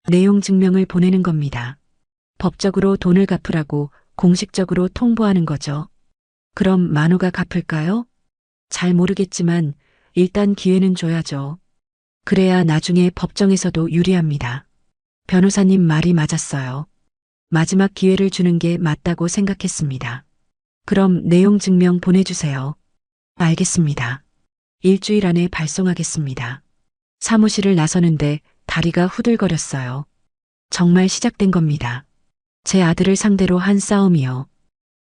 내용 증명을 보내는 겁니다. 법적으로 돈을 갚으라고 공식적으로 통보하는 거죠. 그럼 만호가 갚을까요? 잘 모르겠지만 일단 기회는 줘야죠. 그래야 나중에 법정에서도 유리합니다. 변호사님 말이 맞았어요. 마지막 기회를 주는 게 맞다고 생각했습니다. 그럼 내용 증명 보내주세요. 알겠습니다. 일주일 안에 발송하겠습니다. 사무실을 나서는데 다리가 후들거렸어요. 정말 시작된 겁니다. 제 아들을 상대로 한 싸움이요.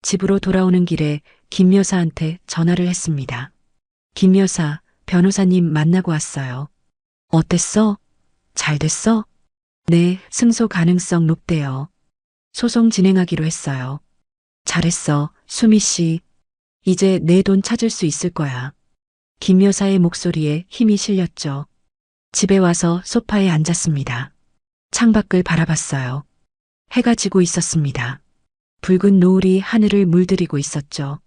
집으로 돌아오는 길에 김 여사한테 전화를 했습니다. 김 여사, 변호사님 만나고 왔어요. 어땠어? 잘 됐어? 네, 승소 가능성 높대요. 소송 진행하기로 했어요. 잘했어, 수미 씨. 이제 내 돈 찾을 수 있을 거야. 김 여사의 목소리에 힘이 실렸죠. 집에 와서 소파에 앉았습니다. 창밖을 바라봤어요. 해가 지고 있었습니다. 붉은 노을이 하늘을 물들이고 있었죠.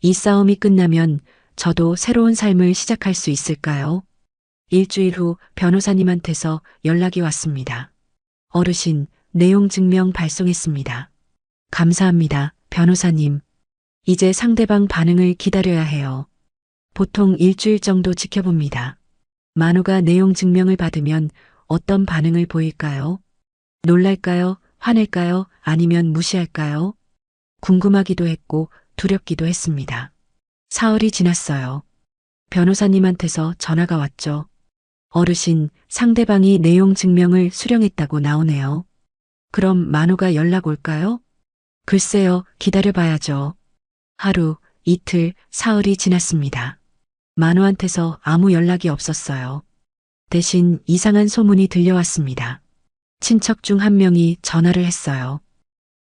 이 싸움이 끝나면 저도 새로운 삶을 시작할 수 있을까요? 일주일 후 변호사님한테서 연락이 왔습니다. 어르신, 내용 증명 발송했습니다. 감사합니다, 변호사님. 이제 상대방 반응을 기다려야 해요. 보통 일주일 정도 지켜봅니다. 만호가 내용 증명을 받으면 어떤 반응을 보일까요? 놀랄까요? 화낼까요? 아니면 무시할까요? 궁금하기도 했고 두렵기도 했습니다. 사흘이 지났어요. 변호사님한테서 전화가 왔죠. 어르신, 상대방이 내용 증명을 수령했다고 나오네요. 그럼 만호가 연락 올까요? 글쎄요, 기다려봐야죠. 하루, 이틀, 사흘이 지났습니다. 만호한테서 아무 연락이 없었어요. 대신 이상한 소문이 들려왔습니다. 친척 중 한 명이 전화를 했어요.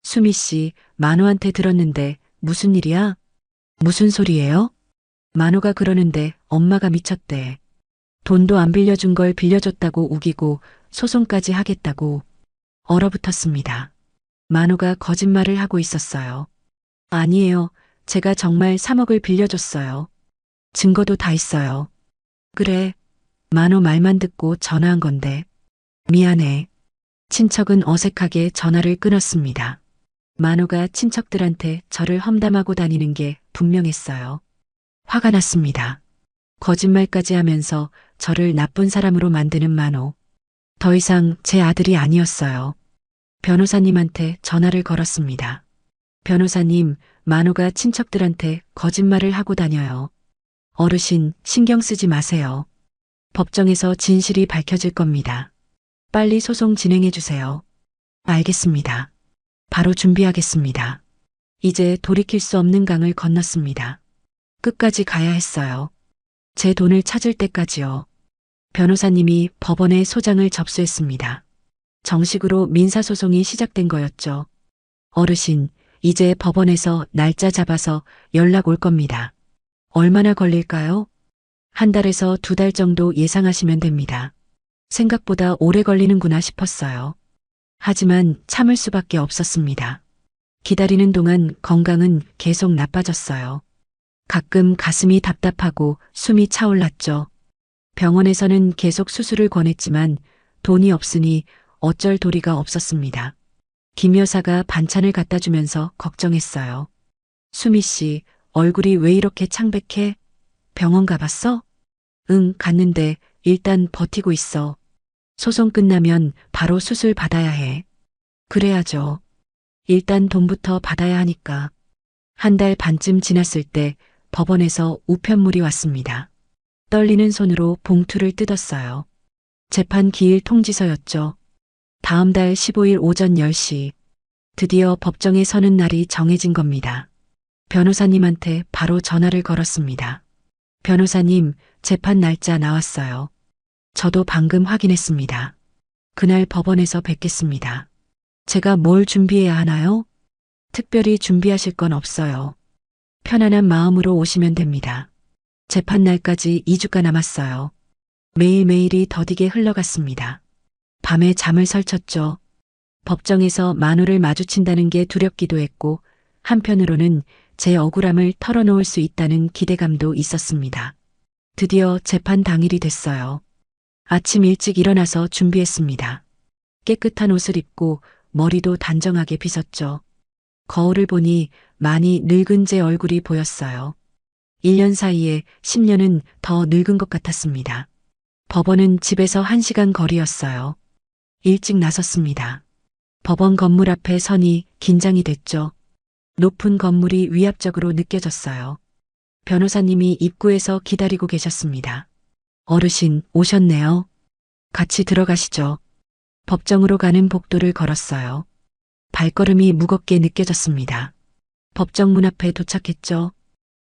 수미 씨, 만호한테 들었는데 무슨 일이야? 무슨 소리예요? 만호가 그러는데 엄마가 미쳤대. 돈도 안 빌려준 걸 빌려줬다고 우기고 소송까지 하겠다고 얼어붙었습니다. 만호가 거짓말을 하고 있었어요. 아니에요. 제가 정말 3억을 빌려줬어요. 증거도 다 있어요. 그래. 만호 말만 듣고 전화한 건데. 미안해. 친척은 어색하게 전화를 끊었습니다. 만호가 친척들한테 저를 험담하고 다니는 게 분명했어요. 화가 났습니다. 거짓말까지 하면서 저를 나쁜 사람으로 만드는 만호. 더 이상 제 아들이 아니었어요. 변호사님한테 전화를 걸었습니다. 변호사님, 만호가 친척들한테 거짓말을 하고 다녀요. 어르신, 신경 쓰지 마세요. 법정에서 진실이 밝혀질 겁니다. 빨리 소송 진행해 주세요. 알겠습니다. 바로 준비하겠습니다. 이제 돌이킬 수 없는 강을 건넜습니다. 끝까지 가야 했어요. 제 돈을 찾을 때까지요. 변호사님이 법원에 소장을 접수했습니다. 정식으로 민사소송이 시작된 거였죠. 어르신, 이제 법원에서 날짜 잡아서 연락 올 겁니다. 얼마나 걸릴까요? 한 달에서 2달 정도 예상하시면 됩니다. 생각보다 오래 걸리는구나 싶었어요. 하지만 참을 수밖에 없었습니다. 기다리는 동안 건강은 계속 나빠졌어요. 가끔 가슴이 답답하고 숨이 차올랐죠. 병원에서는 계속 수술을 권했지만 돈이 없으니 어쩔 도리가 없었습니다. 김 여사가 반찬을 갖다 주면서 걱정했어요. 수미 씨, 얼굴이 왜 이렇게 창백해? 병원 가봤어? 응, 갔는데 일단 버티고 있어. 소송 끝나면 바로 수술 받아야 해. 그래야죠. 일단 돈부터 받아야 하니까. 한 달 반쯤 지났을 때 법원에서 우편물이 왔습니다. 떨리는 손으로 봉투를 뜯었어요. 재판 기일 통지서였죠. 다음 달 15일 오전 10시. 드디어 법정에 서는 날이 정해진 겁니다. 변호사님한테 바로 전화를 걸었습니다. 변호사님, 재판 날짜 나왔어요. 저도 방금 확인했습니다. 그날 법원에서 뵙겠습니다. 제가 뭘 준비해야 하나요? 특별히 준비하실 건 없어요. 편안한 마음으로 오시면 됩니다. 재판 날까지 2주가 남았어요. 매일매일이 더디게 흘러갔습니다. 밤에 잠을 설쳤죠. 법정에서 만호를 마주친다는 게 두렵기도 했고 한편으로는 제 억울함을 털어놓을 수 있다는 기대감도 있었습니다. 드디어 재판 당일이 됐어요. 아침 일찍 일어나서 준비했습니다. 깨끗한 옷을 입고 머리도 단정하게 빗었죠. 거울을 보니 많이 늙은 제 얼굴이 보였어요. 1년 사이에 10년은 더 늙은 것 같았습니다. 법원은 집에서 1시간 거리였어요. 일찍 나섰습니다. 법원 건물 앞에 서니 긴장이 됐죠. 높은 건물이 위압적으로 느껴졌어요. 변호사님이 입구에서 기다리고 계셨습니다. 어르신, 오셨네요. 같이 들어가시죠. 법정으로 가는 복도를 걸었어요. 발걸음이 무겁게 느껴졌습니다. 법정 문 앞에 도착했죠.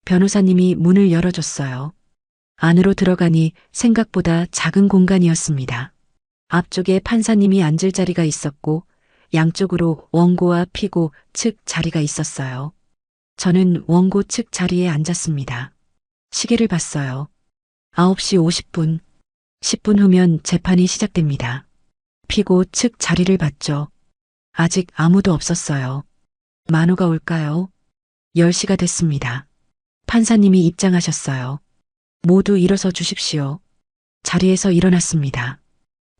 변호사님이 문을 열어줬어요. 안으로 들어가니 생각보다 작은 공간이었습니다. 앞쪽에 판사님이 앉을 자리가 있었고 양쪽으로 원고와 피고 측 자리가 있었어요. 저는 원고 측 자리에 앉았습니다. 시계를 봤어요. 9시 50분. 10분 후면 재판이 시작됩니다. 피고 측 자리를 봤죠. 아직 아무도 없었어요. 만호가 올까요? 10시가 됐습니다. 판사님이 입장하셨어요. 모두 일어서 주십시오. 자리에서 일어났습니다.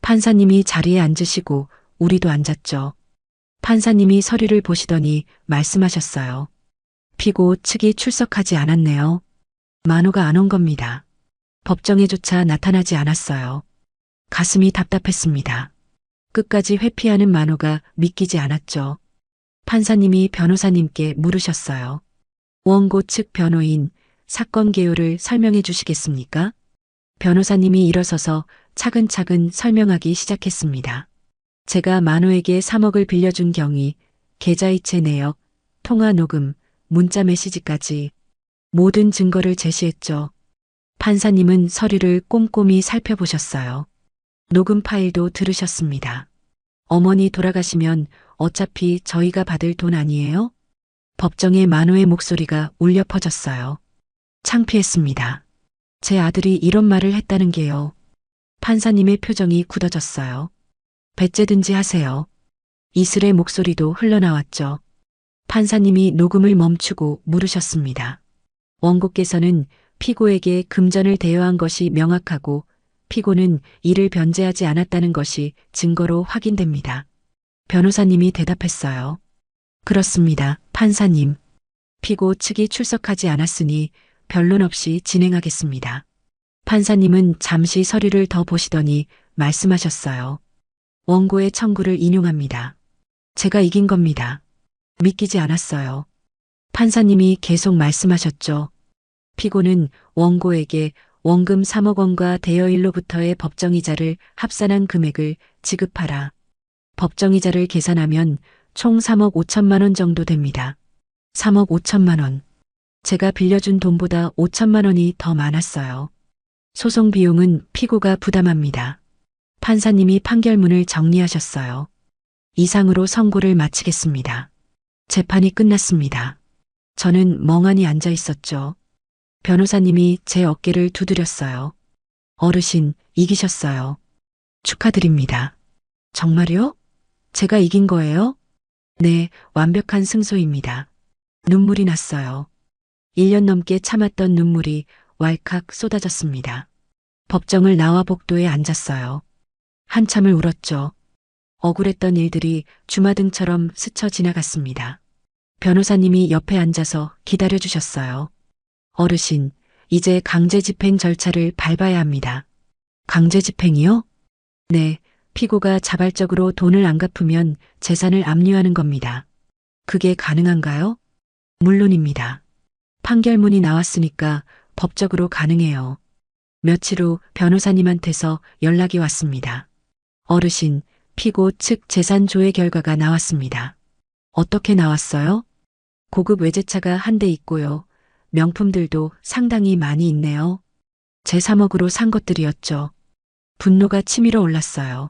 판사님이 자리에 앉으시고 우리도 앉았죠. 판사님이 서류를 보시더니 말씀하셨어요. 피고 측이 출석하지 않았네요. 만호가 안 온 겁니다. 법정에조차 나타나지 않았어요. 가슴이 답답했습니다. 끝까지 회피하는 만호가 믿기지 않았죠. 판사님이 변호사님께 물으셨어요. 원고 측 변호인, 사건 개요를 설명해 주시겠습니까? 변호사님이 일어서서 차근차근 설명하기 시작했습니다. 제가 만호에게 3억을 빌려준 경위, 계좌이체 내역, 통화 녹음, 문자 메시지까지 모든 증거를 제시했죠. 판사님은 서류를 꼼꼼히 살펴보셨어요. 녹음 파일도 들으셨습니다. 어머니 돌아가시면 어차피 저희가 받을 돈 아니에요? 법정의 만호의 목소리가 울려 퍼졌어요. 창피했습니다. 제 아들이 이런 말을 했다는 게요. 판사님의 표정이 굳어졌어요. 배째든지 하세요. 이슬의 목소리도 흘러나왔죠. 판사님이 녹음을 멈추고 물으셨습니다. 원고께서는 피고에게 금전을 대여한 것이 명확하고 피고는 이를 변제하지 않았다는 것이 증거로 확인됩니다. 변호사님이 대답했어요. 그렇습니다, 판사님. 피고 측이 출석하지 않았으니 변론 없이 진행하겠습니다. 판사님은 잠시 서류를 더 보시더니 말씀하셨어요. 원고의 청구를 인용합니다. 제가 이긴 겁니다. 믿기지 않았어요. 판사님이 계속 말씀하셨죠. 피고는 원고에게 원금 3억 원과 대여일로부터의 법정이자를 합산한 금액을 지급하라. 법정이자를 계산하면 총 3억 5천만 원 정도 됩니다. 3억 5천만 원. 제가 빌려준 돈보다 5천만 원이 더 많았어요. 소송 비용은 피고가 부담합니다. 판사님이 판결문을 정리하셨어요. 이상으로 선고를 마치겠습니다. 재판이 끝났습니다. 저는 멍하니 앉아 있었죠. 변호사님이 제 어깨를 두드렸어요. 어르신, 이기셨어요. 축하드립니다. 정말요? 제가 이긴 거예요? 네, 완벽한 승소입니다. 눈물이 났어요. 1년 넘게 참았던 눈물이 왈칵 쏟아졌습니다. 법정을 나와 복도에 앉았어요. 한참을 울었죠. 억울했던 일들이 주마등처럼 스쳐 지나갔습니다. 변호사님이 옆에 앉아서 기다려주셨어요. 어르신, 이제 강제집행 절차를 밟아야 합니다. 강제집행이요? 네, 피고가 자발적으로 돈을 안 갚으면 재산을 압류하는 겁니다. 그게 가능한가요? 물론입니다. 판결문이 나왔으니까 법적으로 가능해요. 며칠 후 변호사님한테서 연락이 왔습니다. 어르신, 피고 측 재산 조회 결과가 나왔습니다. 어떻게 나왔어요? 고급 외제차가 한 대 있고요. 명품들도 상당히 많이 있네요. 제 3억으로 산 것들이었죠. 분노가 치밀어 올랐어요.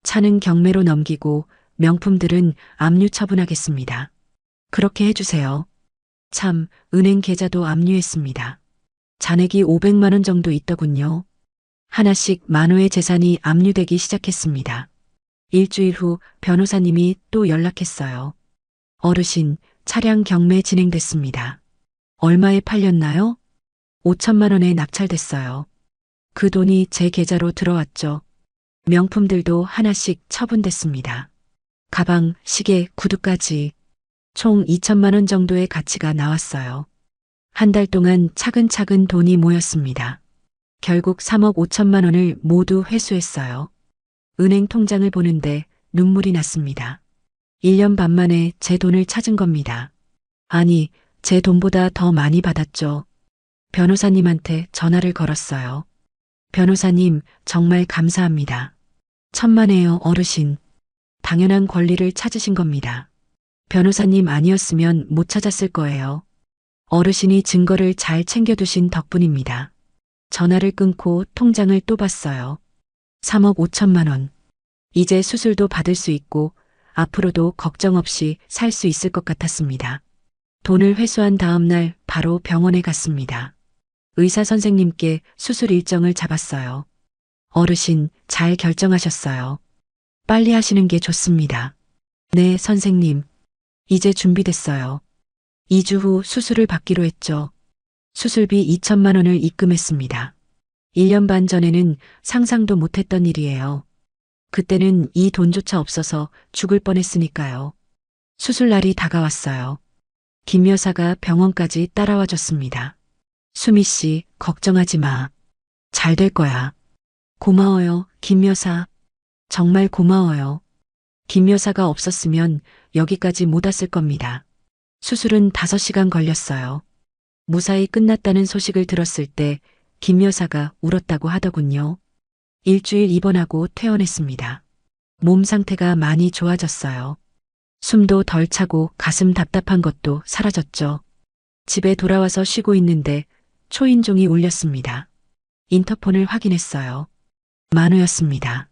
차는 경매로 넘기고 명품들은 압류 처분하겠습니다. 그렇게 해주세요. 참, 은행 계좌도 압류했습니다. 잔액이 500만 원 정도 있더군요. 하나씩 만호의 재산이 압류되기 시작했습니다. 일주일 후 변호사님이 또 연락했어요. 어르신, 차량 경매 진행됐습니다. 얼마에 팔렸나요? 5천만 원에 낙찰됐어요. 그 돈이 제 계좌로 들어왔죠. 명품들도 하나씩 처분됐습니다. 가방, 시계, 구두까지 총 2천만 원 정도의 가치가 나왔어요. 한 달 동안 차근차근 돈이 모였습니다. 결국 3억 5천만 원을 모두 회수했어요. 은행 통장을 보는데 눈물이 났습니다. 1년 반 만에 제 돈을 찾은 겁니다. 아니, 제 돈보다 더 많이 받았죠. 변호사님한테 전화를 걸었어요. 변호사님, 정말 감사합니다. 천만에요, 어르신. 당연한 권리를 찾으신 겁니다. 변호사님 아니었으면 못 찾았을 거예요. 어르신이 증거를 잘 챙겨두신 덕분입니다. 전화를 끊고 통장을 또 봤어요. 3억 5천만 원. 이제 수술도 받을 수 있고 앞으로도 걱정 없이 살 수 있을 것 같았습니다. 돈을 회수한 다음 날 바로 병원에 갔습니다. 의사 선생님께 수술 일정을 잡았어요. 어르신, 잘 결정하셨어요. 빨리 하시는 게 좋습니다. 네, 선생님. 이제 준비됐어요. 2주 후 수술을 받기로 했죠. 수술비 2천만 원을 입금했습니다. 1년 반 전에는 상상도 못했던 일이에요. 그때는 이 돈조차 없어서 죽을 뻔했으니까요. 수술날이 다가왔어요. 김 여사가 병원까지 따라와 줬습니다. 수미 씨, 걱정하지 마. 잘 될 거야. 고마워요, 김 여사. 정말 고마워요. 김 여사가 없었으면 여기까지 못 왔을 겁니다. 수술은 5시간 걸렸어요. 무사히 끝났다는 소식을 들었을 때 김 여사가 울었다고 하더군요. 일주일 입원하고 퇴원했습니다. 몸 상태가 많이 좋아졌어요. 숨도 덜 차고 가슴 답답한 것도 사라졌죠. 집에 돌아와서 쉬고 있는데 초인종이 울렸습니다. 인터폰을 확인했어요. 만우였습니다.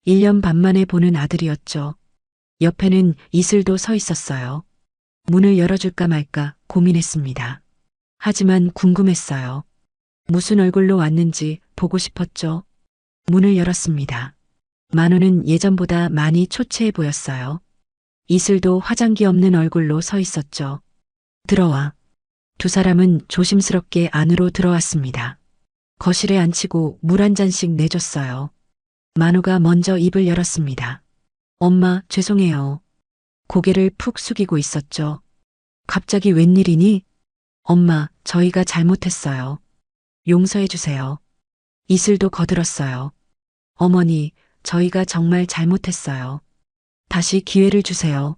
1년 반 만에 보는 아들이었죠. 옆에는 이슬도 서 있었어요. 문을 열어줄까 말까 고민했습니다. 하지만 궁금했어요. 무슨 얼굴로 왔는지 보고 싶었죠. 문을 열었습니다. 만우는 예전보다 많이 초췌해 보였어요. 이슬도 화장기 없는 얼굴로 서 있었죠. 들어와. 두 사람은 조심스럽게 안으로 들어왔습니다. 거실에 앉히고 물 한 잔씩 내줬어요. 만우가 먼저 입을 열었습니다. 엄마, 죄송해요. 고개를 푹 숙이고 있었죠. 갑자기 웬일이니? 엄마, 저희가 잘못했어요. 용서해 주세요. 이슬도 거들었어요. 어머니, 저희가 정말 잘못했어요. 다시 기회를 주세요.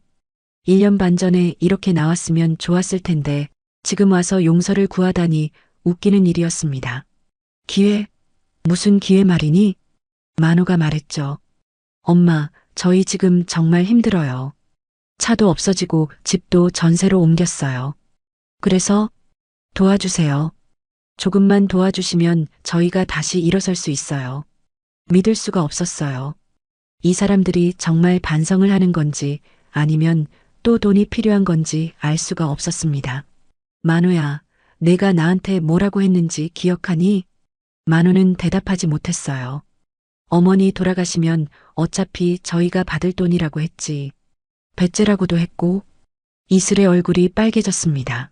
1년 반 전에 이렇게 나왔으면 좋았을 텐데 지금 와서 용서를 구하다니 웃기는 일이었습니다. 기회? 무슨 기회 말이니? 만우가 말했죠. 엄마, 저희 지금 정말 힘들어요. 차도 없어지고 집도 전세로 옮겼어요. 그래서 도와주세요. 조금만 도와주시면 저희가 다시 일어설 수 있어요. 믿을 수가 없었어요. 이 사람들이 정말 반성을 하는 건지 아니면 또 돈이 필요한 건지 알 수가 없었습니다. 만우야, 내가 나한테 뭐라고 했는지 기억하니? 만우는 대답하지 못했어요. 어머니 돌아가시면 어차피 저희가 받을 돈이라고 했지. 배째라고도 했고. 이슬의 얼굴이 빨개졌습니다.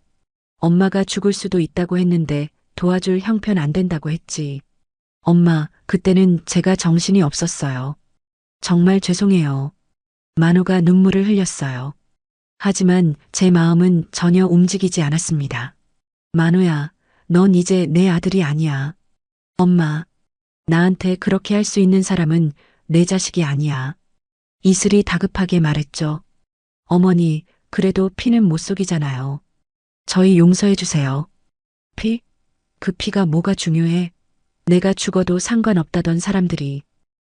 엄마가 죽을 수도 있다고 했는데 도와줄 형편 안 된다고 했지. 엄마, 그때는 제가 정신이 없었어요. 정말 죄송해요. 만우가 눈물을 흘렸어요. 하지만 제 마음은 전혀 움직이지 않았습니다. 만우야, 넌 이제 내 아들이 아니야. 엄마, 나한테 그렇게 할 수 있는 사람은 내 자식이 아니야. 이슬이 다급하게 말했죠. 어머니, 그래도 피는 못 속이잖아요. 저희 용서해 주세요. 피? 그 피가 뭐가 중요해? 내가 죽어도 상관없다던 사람들이.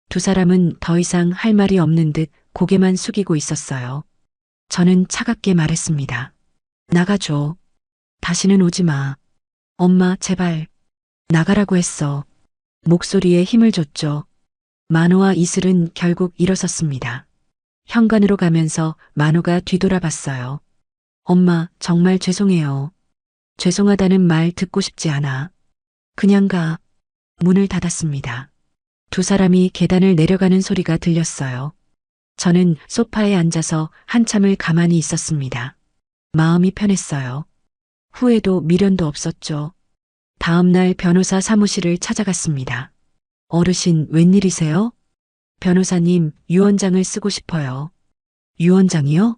두 사람은 더 이상 할 말이 없는 듯 고개만 숙이고 있었어요. 저는 차갑게 말했습니다. 나가줘. 다시는 오지 마. 엄마, 제발. 나가라고 했어. 목소리에 힘을 줬죠. 만우와 이슬은 결국 일어섰습니다. 현관으로 가면서 만우가 뒤돌아봤어요. 엄마, 정말 죄송해요. 죄송하다는 말 듣고 싶지 않아. 그냥 가. 문을 닫았습니다. 두 사람이 계단을 내려가는 소리가 들렸어요. 저는 소파에 앉아서 한참을 가만히 있었습니다. 마음이 편했어요. 후회도 미련도 없었죠. 다음 날 변호사 사무실을 찾아갔습니다. 어르신, 웬일이세요? 변호사님, 유언장을 쓰고 싶어요. 유언장이요?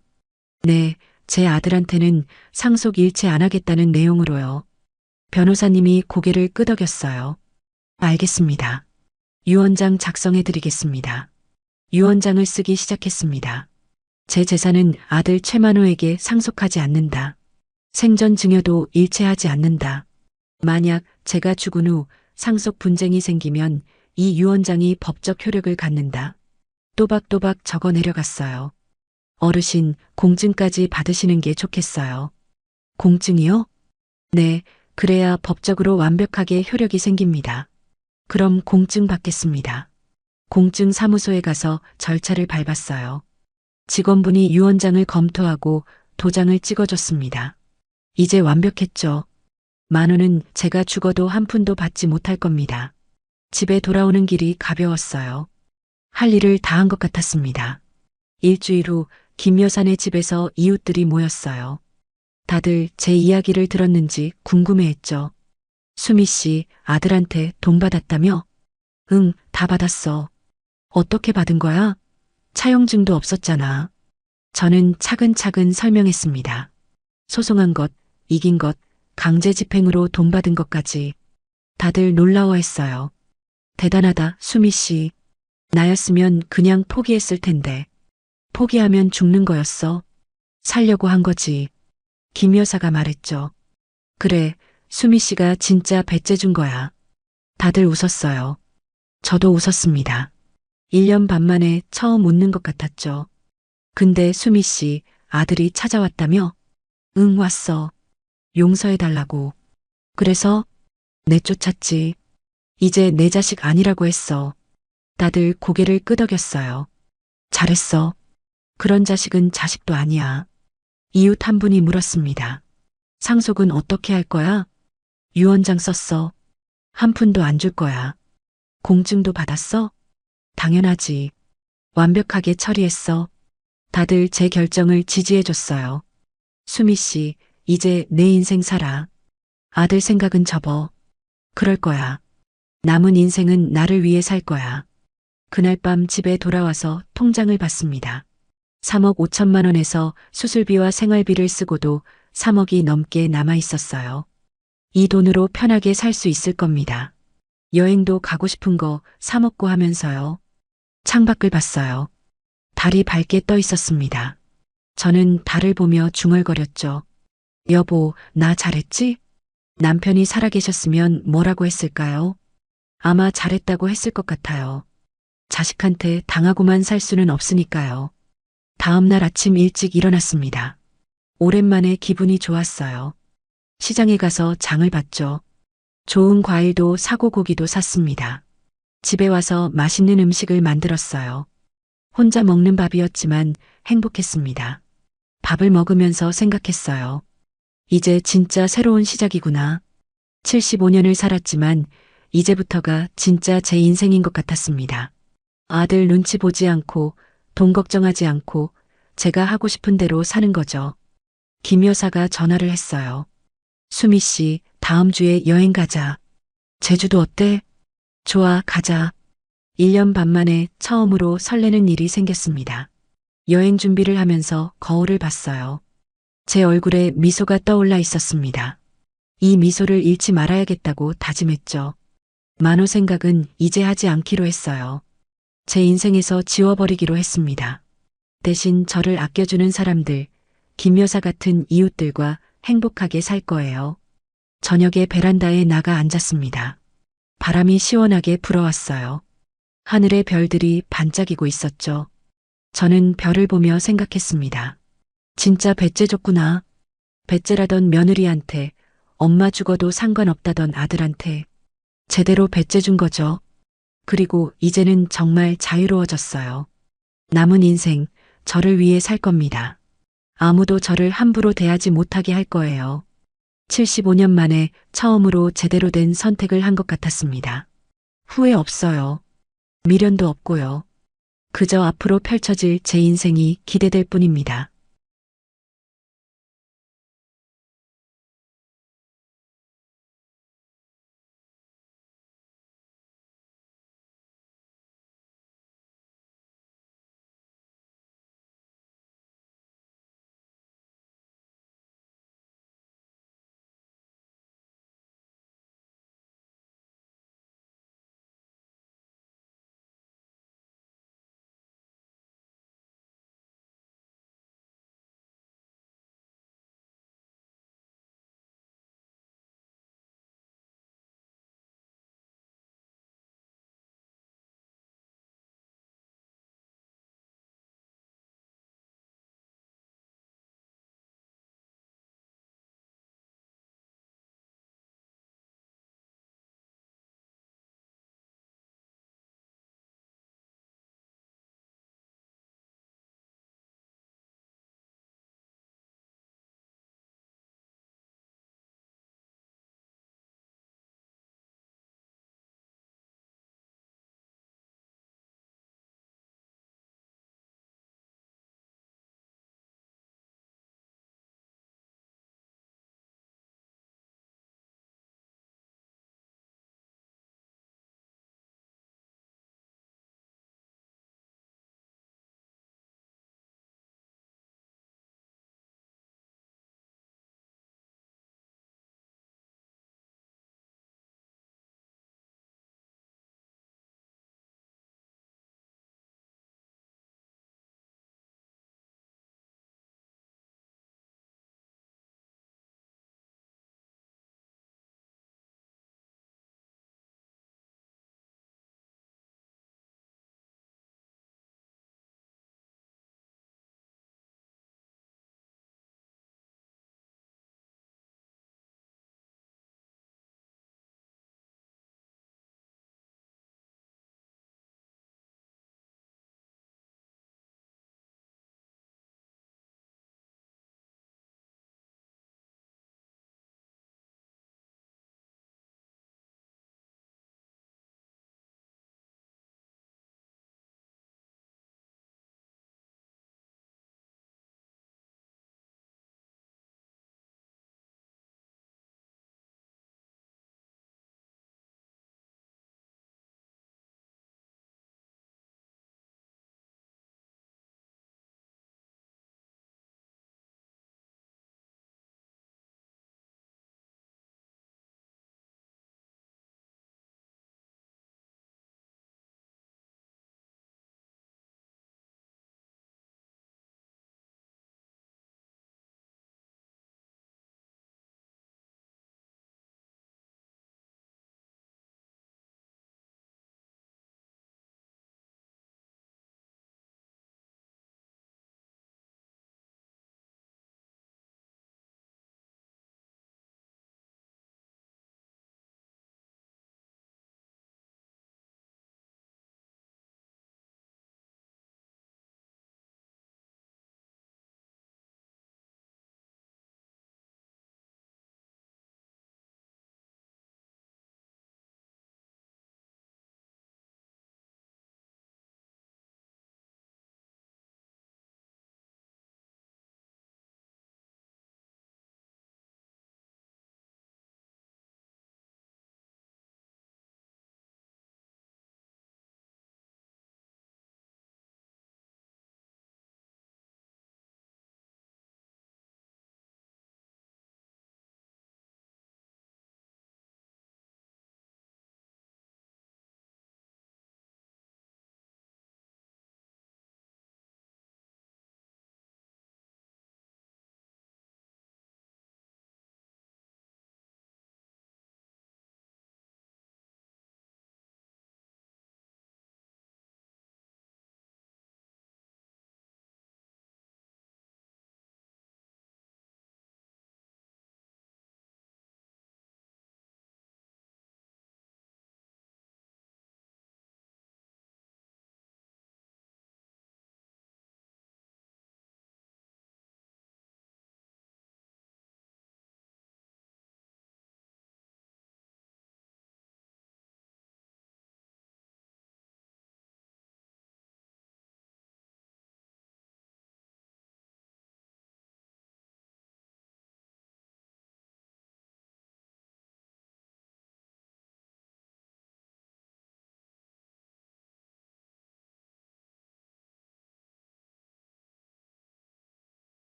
네, 제 아들한테는 상속 일체 안 하겠다는 내용으로요. 변호사님이 고개를 끄덕였어요. 알겠습니다. 유언장 작성해 드리겠습니다. 유언장을 쓰기 시작했습니다. 제 재산은 아들 최만호에게 상속하지 않는다. 생전 증여도 일체하지 않는다. 만약 제가 죽은 후 상속 분쟁이 생기면 이 유언장이 법적 효력을 갖는다. 또박또박 적어 내려갔어요. 어르신, 공증까지 받으시는 게 좋겠어요. 공증이요? 네, 그래야 법적으로 완벽하게 효력이 생깁니다. 그럼 공증 받겠습니다. 공증 사무소에 가서 절차를 밟았어요. 직원분이 유언장을 검토하고 도장을 찍어줬습니다. 이제 완벽했죠. 만우는 제가 죽어도 한 푼도 받지 못할 겁니다. 집에 돌아오는 길이 가벼웠어요. 할 일을 다 한 것 같았습니다. 일주일 후 김여사네 집에서 이웃들이 모였어요. 다들 제 이야기를 들었는지 궁금해했죠. 수미 씨, 아들한테 돈 받았다며? 응, 다 받았어. 어떻게 받은 거야? 차용증도 없었잖아. 저는 차근차근 설명했습니다. 소송한 것, 이긴 것, 강제 집행으로 돈 받은 것까지. 다들 놀라워했어요. 대단하다, 수미 씨. 나였으면 그냥 포기했을 텐데. 포기하면 죽는 거였어. 살려고 한 거지. 김 여사가 말했죠. 그래, 수미 씨가 진짜 배째 준 거야. 다들 웃었어요. 저도 웃었습니다. 1년 반 만에 처음 웃는 것 같았죠. 근데 수미 씨, 아들이 찾아왔다며? 응, 왔어. 용서해달라고. 그래서 내쫓았지. 이제 내 자식 아니라고 했어. 다들 고개를 끄덕였어요. 잘했어. 그런 자식은 자식도 아니야. 이웃 한 분이 물었습니다. 상속은 어떻게 할 거야? 유언장 썼어. 한 푼도 안 줄 거야. 공증도 받았어? 당연하지. 완벽하게 처리했어. 다들 제 결정을 지지해줬어요. 수미 씨, 이제 내 인생 살아. 아들 생각은 접어. 그럴 거야. 남은 인생은 나를 위해 살 거야. 그날 밤 집에 돌아와서 통장을 봤습니다. 3억 5천만 원에서 수술비와 생활비를 쓰고도 3억이 넘게 남아 있었어요. 이 돈으로 편하게 살 수 있을 겁니다. 여행도 가고 싶은 거 사먹고 하면서요. 창밖을 봤어요. 달이 밝게 떠 있었습니다. 저는 달을 보며 중얼거렸죠. 여보, 나 잘했지? 남편이 살아계셨으면 뭐라고 했을까요? 아마 잘했다고 했을 것 같아요. 자식한테 당하고만 살 수는 없으니까요. 다음 날 아침 일찍 일어났습니다. 오랜만에 기분이 좋았어요. 시장에 가서 장을 봤죠. 좋은 과일도 사고 고기도 샀습니다. 집에 와서 맛있는 음식을 만들었어요. 혼자 먹는 밥이었지만 행복했습니다. 밥을 먹으면서 생각했어요. 이제 진짜 새로운 시작이구나. 75년을 살았지만 이제부터가 진짜 제 인생인 것 같았습니다. 아들 눈치 보지 않고 돈 걱정하지 않고 제가 하고 싶은 대로 사는 거죠. 김 여사가 전화를 했어요. 수미 씨, 다음 주에 여행 가자. 제주도 어때? 좋아, 가자. 1년 반 만에 처음으로 설레는 일이 생겼습니다. 여행 준비를 하면서 거울을 봤어요. 제 얼굴에 미소가 떠올라 있었습니다. 이 미소를 잃지 말아야겠다고 다짐했죠. 만호 생각은 이제 하지 않기로 했어요. 제 인생에서 지워버리기로 했습니다. 대신 저를 아껴주는 사람들, 김 여사 같은 이웃들과 행복하게 살 거예요. 저녁에 베란다에 나가 앉았습니다. 바람이 시원하게 불어왔어요. 하늘의 별들이 반짝이고 있었죠. 저는 별을 보며 생각했습니다. 진짜 배째 줬구나. 배째라던 며느리한테, 엄마 죽어도 상관없다던 아들한테 제대로 배째 준 거죠. 그리고 이제는 정말 자유로워졌어요. 남은 인생 저를 위해 살 겁니다. 아무도 저를 함부로 대하지 못하게 할 거예요. 75년 만에 처음으로 제대로 된 선택을 한 것 같았습니다. 후회 없어요. 미련도 없고요. 그저 앞으로 펼쳐질 제 인생이 기대될 뿐입니다.